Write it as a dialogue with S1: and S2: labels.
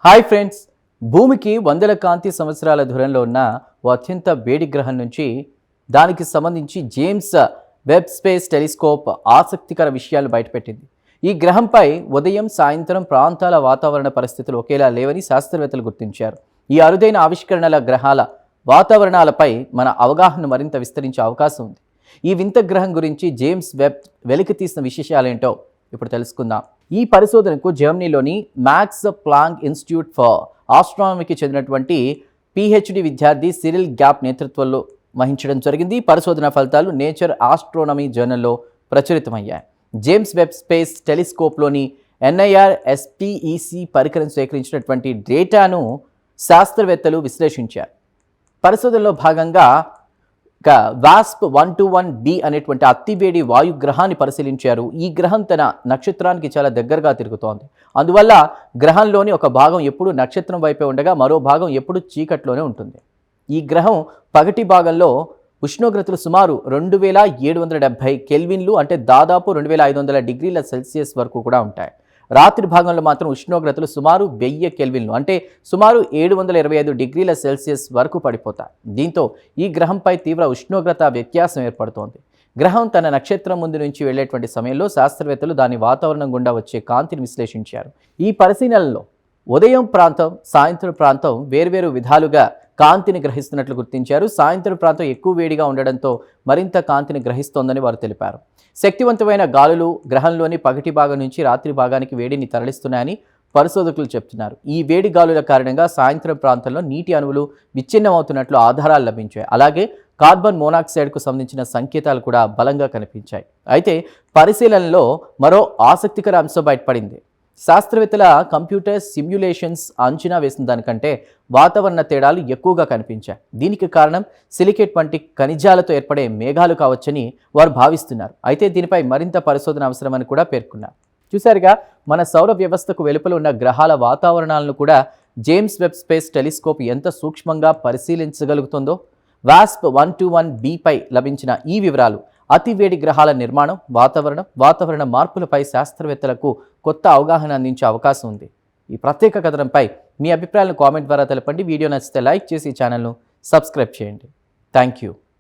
S1: Hi friends, భూమికి వందల కాంతి సంవత్సరాల దూరంలో ఉన్న ఓ అత్యంత వేడి గ్రహం నుంచి దానికి సంబంధించి జేమ్స్ వెబ్ స్పేస్ టెలిస్కోప్ ఆసక్తికర విషయాలు బయటపెట్టింది. ఈ గ్రహంపై ఉదయం సాయంత్రం ప్రాంతాల వాతావరణ పరిస్థితులు ఒకేలా లేవని శాస్త్రవేత్తలు గుర్తించారు. ఈ అరుదైన ఆవిష్కరణల గ్రహాల వాతావరణాలపై మన అవగాహన మరింత విస్తరించే అవకాశం ఉంది. ఈ వింత గ్రహం గురించి జేమ్స్ వెబ్ వెలికితీసిన విశేషాలేంటో ఇప్పుడు తెలుసుకుందాం. ఈ పరిశోధనకు జర్మనీలోని మ్యాక్స్ ప్లాంక్ ఇన్స్టిట్యూట్ ఫర్ ఆస్ట్రానమీకి చెందినటువంటి పిహెచ్డి విద్యార్థి సిరిల్ గ్యాప్ నేతృత్వంలో వహించడం జరిగింది. పరిశోధన ఫలితాలు నేచర్ ఆస్ట్రోనమీ జర్నల్లో ప్రచురితమయ్యాయి. జేమ్స్ వెబ్ స్పేస్ టెలిస్కోప్లోని NIRSPEC పరికరం సేకరించినటువంటి డేటాను శాస్త్రవేత్తలు విశ్లేషించారు. పరిశోధనలో భాగంగా వాస్ప్ 121b అనేటువంటి అతివేడి వాయు గ్రహాన్ని పరిశీలించారు. ఈ గ్రహం తన నక్షత్రానికి చాలా దగ్గరగా తిరుగుతోంది. అందువల్ల గ్రహంలోని ఒక భాగం ఎప్పుడు నక్షత్రం వైపే ఉండగా మరో భాగం ఎప్పుడు చీకట్లోనే ఉంటుంది. ఈ గ్రహం పగటి భాగంలో ఉష్ణోగ్రతలు సుమారు 2770 కెల్విన్లు అంటే దాదాపు 2500 డిగ్రీల సెల్సియస్ వరకు కూడా ఉంటాయి. రాత్రి భాగంలో మాత్రం ఉష్ణోగ్రతలు సుమారు 1000 కెల్విన్లు అంటే సుమారు 725 డిగ్రీల సెల్సియస్ వరకు పడిపోతాయి. దీంతో ఈ గ్రహంపై తీవ్ర ఉష్ణోగ్రత వ్యత్యాసం ఏర్పడుతోంది. గ్రహం తన నక్షత్రం ముందు నుంచి వెళ్లేటువంటి సమయంలో శాస్త్రవేత్తలు దాని వాతావరణం గుండా వచ్చే కాంతిని విశ్లేషించారు. ఈ పరిశీలనలో ఉదయం ప్రాంతం, సాయంత్రం ప్రాంతం వేర్వేరు విధాలుగా కాంతిని గ్రహిస్తున్నట్లు గుర్తించారు. సాయంత్రం ప్రాంతం ఎక్కువ వేడిగా ఉండడంతో మరింత కాంతిని గ్రహిస్తోందని వారు తెలిపారు. శక్తివంతమైన గాలులు గ్రహంలోని పగటి భాగం నుంచి రాత్రి భాగానికి వేడిని తరలిస్తున్నాయని పరిశోధకులు చెప్తున్నారు. ఈ వేడి గాలుల కారణంగా సాయంత్రం ప్రాంతంలో నీటి అణువులు విచ్ఛిన్నమవుతున్నట్లు ఆధారాలు లభించాయి. అలాగే కార్బన్ మోనాక్సైడ్కు సంబంధించిన సంకేతాలు కూడా బలంగా కనిపించాయి. అయితే పరిశీలనలో మరో ఆసక్తికర అంశం బయటపడింది. శాస్త్రవేత్తల కంప్యూటర్ సిమ్యులేషన్స్ అంచనా వేసిన దానికంటే వాతావరణ తేడాలు ఎక్కువగా కనిపించాయి. దీనికి కారణం సిలికేట్ వంటి ఖనిజాలతో ఏర్పడే మేఘాలు కావచ్చని వారు భావిస్తున్నారు. అయితే దీనిపై మరింత పరిశోధన అవసరమని కూడా పేర్కొన్నారు. చూసారుగా, మన సౌర వ్యవస్థకు వెలుపల ఉన్న గ్రహాల వాతావరణాలను కూడా జేమ్స్ వెబ్ స్పేస్ టెలిస్కోప్ ఎంత సూక్ష్మంగా పరిశీలించగలుగుతుందో. వాస్ప్ 121b పై లభించిన ఈ వివరాలు అతివేడి గ్రహాల నిర్మాణం, వాతావరణ మార్పులపై శాస్త్రవేత్తలకు కొత్త అవగాహన అందించే అవకాశం ఉంది. ఈ ప్రత్యేక కథనంపై మీ అభిప్రాయాలను కామెంట్ ద్వారా తెలపండి. వీడియో నచ్చితే లైక్ చేసి ఛానల్ను సబ్స్క్రైబ్ చేయండి. Thank you.